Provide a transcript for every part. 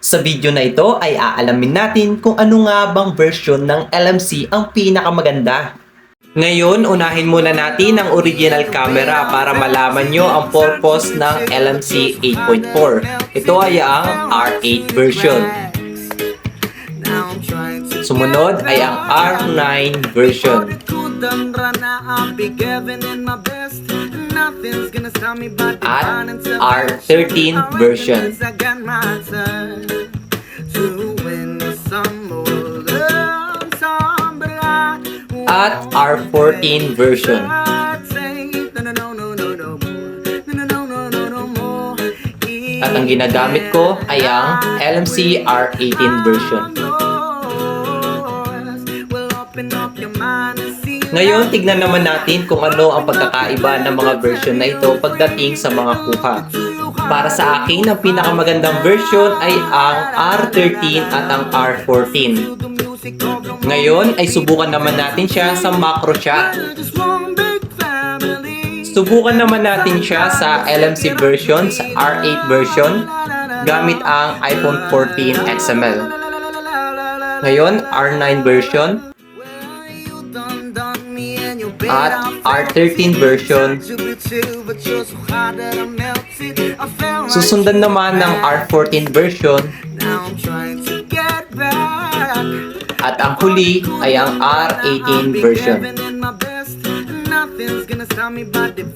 Sa video na ito ay aalamin natin kung ano nga bang version ng LMC ang pinakamaganda. Ngayon, unahin muna natin ang original camera para malaman nyo ang purpose ng LMC 8.4. Ito ay ang R8 version. Sumunod ay ang R9 version. At R13 version. At R14 version. At ang ginagamit ko ay ang LMC R18 version. Ngayon, tignan naman natin kung ano ang pagkakaiba ng mga version na ito pagdating sa mga kuha. Para sa akin, ang pinakamagandang version ay ang R13 at ang R14. Ngayon ay subukan naman natin siya sa macro shot. Subukan naman natin siya sa LMC version, sa R8 version, gamit ang iPhone 14 XML. Ngayon, R9 version at R13 version. Susundan naman ng R14 version. At ang huli ay ang R18 version.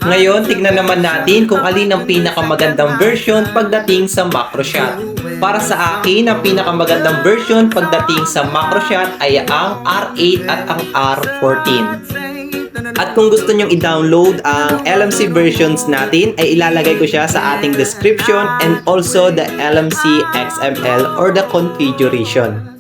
Ngayon, tignan naman natin kung alin ang pinakamagandang version pagdating sa macro shot. Para sa akin, ang pinakamagandang version pagdating sa macro shot ay ang R8 at ang R14. At kung gusto nyong i-download ang LMC versions natin, ay ilalagay ko siya sa ating description and also the LMC XML or the configuration.